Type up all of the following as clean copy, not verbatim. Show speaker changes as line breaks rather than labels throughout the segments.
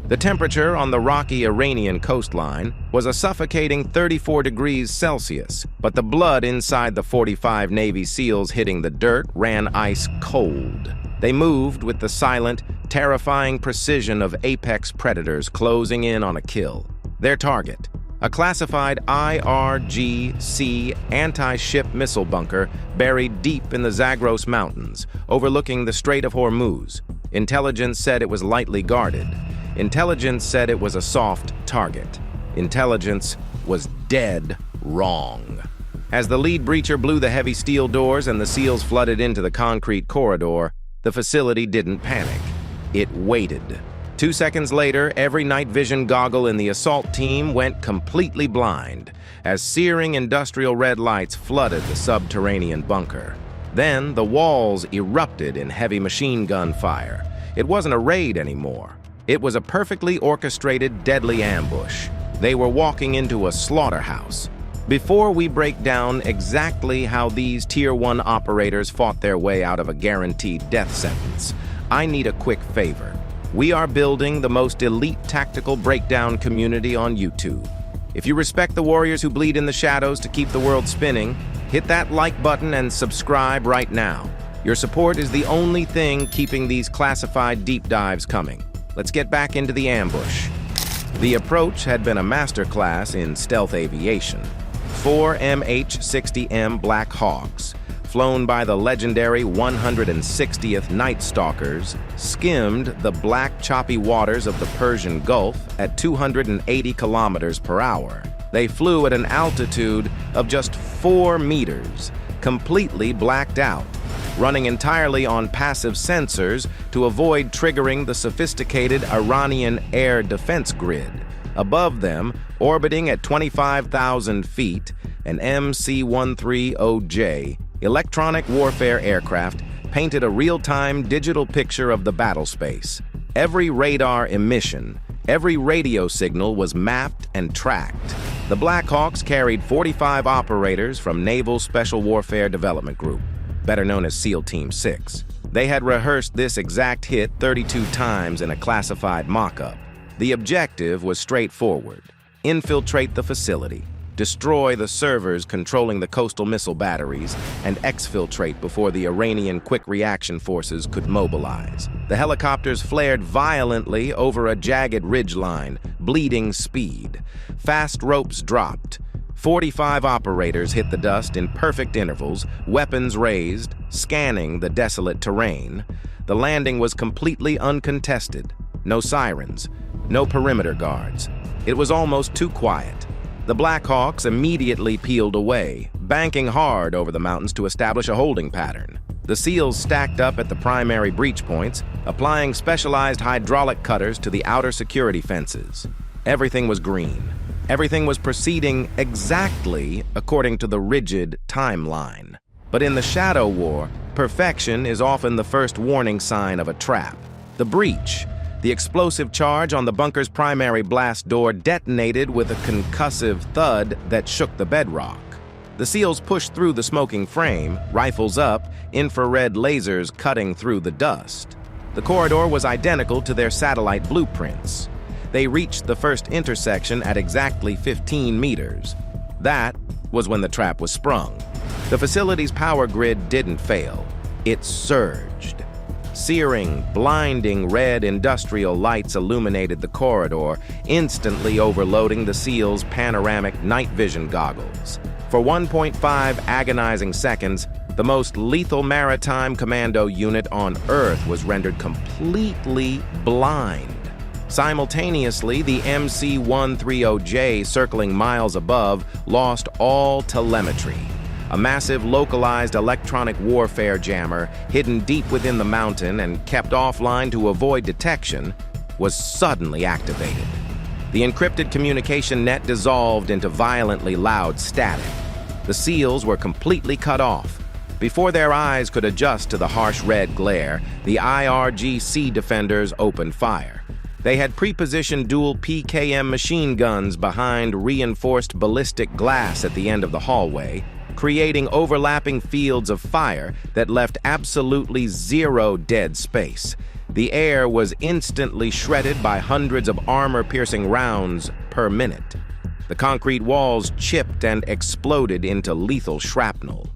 The temperature on the rocky Iranian coastline was a suffocating 34 degrees Celsius, but the blood inside the 45 Navy SEALs hitting the dirt ran ice cold. They moved with the silent, terrifying precision of apex predators closing in on a kill. Their target, a classified IRGC anti-ship missile bunker buried deep in the Zagros Mountains, overlooking the Strait of Hormuz. Intelligence said it was lightly guarded. Intelligence said it was a soft target. Intelligence was dead wrong. As the lead breacher blew the heavy steel doors and the SEALs flooded into the concrete corridor, the facility didn't panic. It waited. 2 seconds later, every night vision goggle in the assault team went completely blind as searing industrial red lights flooded the subterranean bunker. Then the walls erupted in heavy machine gun fire. It wasn't a raid anymore. It was a perfectly orchestrated, deadly ambush. They were walking into a slaughterhouse. Before we break down exactly how these Tier 1 operators fought their way out of a guaranteed death sentence, I need a quick favor. We are building the most elite tactical breakdown community on YouTube. If you respect the warriors who bleed in the shadows to keep the world spinning, hit that like button and subscribe right now. Your support is the only thing keeping these classified deep dives coming. Let's get back into the ambush. The approach had been a masterclass in stealth aviation. 4 MH-60 Black Hawks, flown by the legendary 160th Night Stalkers, skimmed the black choppy waters of the Persian Gulf at 280 kilometers per hour. They flew at an altitude of just 4 meters, completely blacked out, running entirely on passive sensors to avoid triggering the sophisticated Iranian air defense grid. Above them, orbiting at 25,000 feet, an MC-130J electronic warfare aircraft painted a real-time digital picture of the battle space. Every radar emission, every radio signal was mapped and tracked. The Black Hawks carried 45 operators from Naval Special Warfare Development Group, better known as SEAL Team 6. They had rehearsed this exact hit 32 times in a classified mock-up. The objective was straightforward: infiltrate the facility, destroy the servers controlling the coastal missile batteries, and exfiltrate before the Iranian quick reaction forces could mobilize. The helicopters flared violently over a jagged ridgeline, bleeding speed. Fast ropes dropped. 45 operators hit the dust in perfect intervals, weapons raised, scanning the desolate terrain. The landing was completely uncontested. No sirens, no perimeter guards. It was almost too quiet. The Black Hawks immediately peeled away, banking hard over the mountains to establish a holding pattern. The SEALs stacked up at the primary breach points, applying specialized hydraulic cutters to the outer security fences. Everything was green. Everything was proceeding exactly according to the rigid timeline. But in the Shadow War, perfection is often the first warning sign of a trap. The breach, the explosive charge on the bunker's primary blast door, detonated with a concussive thud that shook the bedrock. The SEALs pushed through the smoking frame, rifles up, infrared lasers cutting through the dust. The corridor was identical to their satellite blueprints. They reached the first intersection at exactly 15 meters. That was when the trap was sprung. The facility's power grid didn't fail. It surged. Searing, blinding red industrial lights illuminated the corridor, instantly overloading the SEALs' panoramic night vision goggles. For 1.5 agonizing seconds, the most lethal maritime commando unit on Earth was rendered completely blind. Simultaneously, the MC-130J circling miles above lost all telemetry. A massive localized electronic warfare jammer, hidden deep within the mountain and kept offline to avoid detection, was suddenly activated. The encrypted communication net dissolved into violently loud static. The SEALs were completely cut off. Before their eyes could adjust to the harsh red glare, the IRGC defenders opened fire. They had pre-positioned dual PKM machine guns behind reinforced ballistic glass at the end of the hallway, creating overlapping fields of fire that left absolutely zero dead space. The air was instantly shredded by hundreds of armor-piercing rounds per minute. The concrete walls chipped and exploded into lethal shrapnel.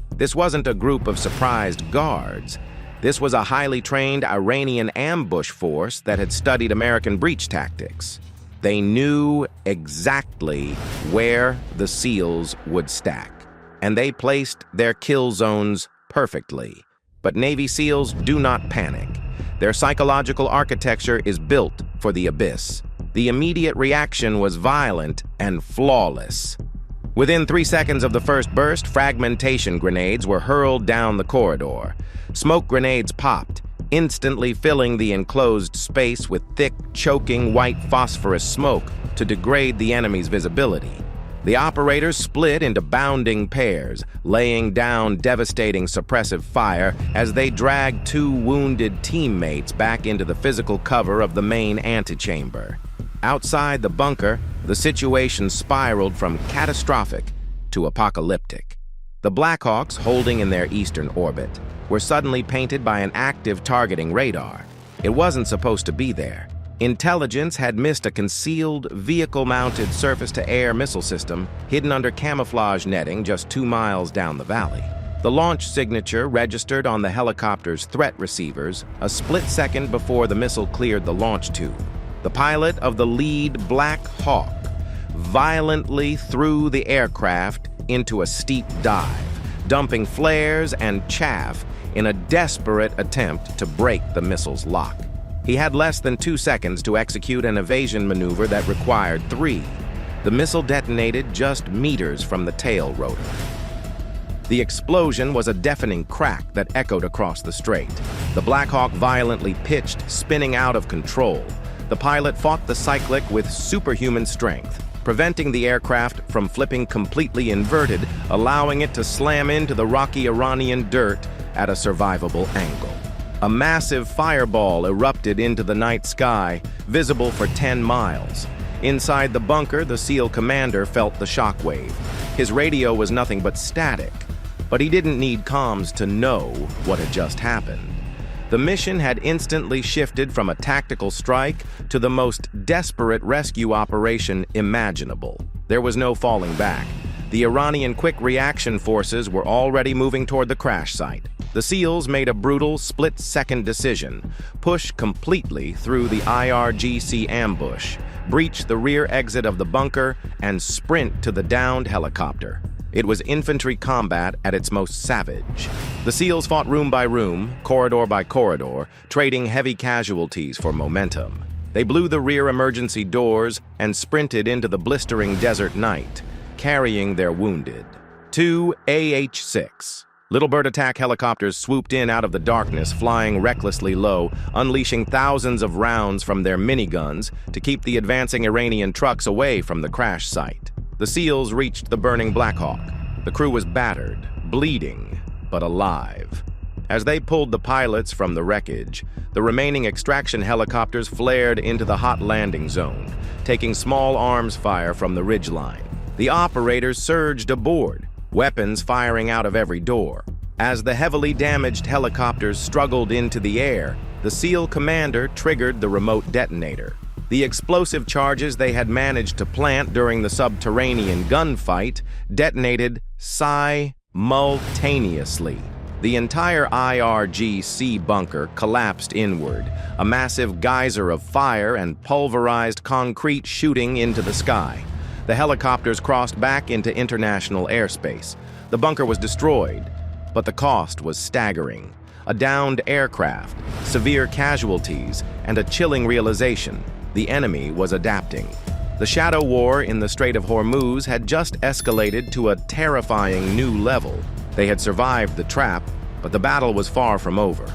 This wasn't a group of surprised guards. This was a highly trained Iranian ambush force that had studied American breach tactics. They knew exactly where the SEALs would stack, and they placed their kill zones perfectly. But Navy SEALs do not panic. Their psychological architecture is built for the abyss. The immediate reaction was violent and flawless. Within 3 seconds of the first burst, fragmentation grenades were hurled down the corridor. Smoke grenades popped, instantly filling the enclosed space with thick, choking white phosphorus smoke to degrade the enemy's visibility. The operators split into bounding pairs, laying down devastating suppressive fire as they dragged 2 wounded teammates back into the physical cover of the main antechamber. Outside the bunker, the situation spiraled from catastrophic to apocalyptic. The Black Hawks, holding in their eastern orbit, were suddenly painted by an active targeting radar. It wasn't supposed to be there. Intelligence had missed a concealed, vehicle-mounted surface-to-air missile system hidden under camouflage netting just 2 miles down the valley. The launch signature registered on the helicopter's threat receivers a split second before the missile cleared the launch tube. The pilot of the lead Black Hawk violently threw the aircraft into a steep dive, dumping flares and chaff in a desperate attempt to break the missile's lock. He had less than 2 seconds to execute an evasion maneuver that required 3. The missile detonated just meters from the tail rotor. The explosion was a deafening crack that echoed across the strait. The Black Hawk violently pitched, spinning out of control. The pilot fought the cyclic with superhuman strength, preventing the aircraft from flipping completely inverted, allowing it to slam into the rocky Iranian dirt at a survivable angle. A massive fireball erupted into the night sky, visible for 10 miles. Inside the bunker, the SEAL commander felt the shockwave. His radio was nothing but static, but he didn't need comms to know what had just happened. The mission had instantly shifted from a tactical strike to the most desperate rescue operation imaginable. There was no falling back. The Iranian quick reaction forces were already moving toward the crash site. The SEALs made a brutal split-second decision: push completely through the IRGC ambush, breach the rear exit of the bunker, and sprint to the downed helicopter. It was infantry combat at its most savage. The SEALs fought room by room, corridor by corridor, trading heavy casualties for momentum. They blew the rear emergency doors and sprinted into the blistering desert night, carrying their wounded. 2 AH-6 Little Bird attack helicopters swooped in out of the darkness, flying recklessly low, unleashing thousands of rounds from their miniguns to keep the advancing Iranian trucks away from the crash site. The SEALs reached the burning Black Hawk. The crew was battered, bleeding, but alive. As they pulled the pilots from the wreckage, the remaining extraction helicopters flared into the hot landing zone, taking small arms fire from the ridgeline. The operators surged aboard, weapons firing out of every door. As the heavily damaged helicopters struggled into the air, the SEAL commander triggered the remote detonator. The explosive charges they had managed to plant during the subterranean gunfight detonated simultaneously. The entire IRGC bunker collapsed inward, a massive geyser of fire and pulverized concrete shooting into the sky. The helicopters crossed back into international airspace. The bunker was destroyed, but the cost was staggering. A downed aircraft, severe casualties, and a chilling realization: the enemy was adapting. The shadow war in the Strait of Hormuz had just escalated to a terrifying new level. They had survived the trap, but the battle was far from over.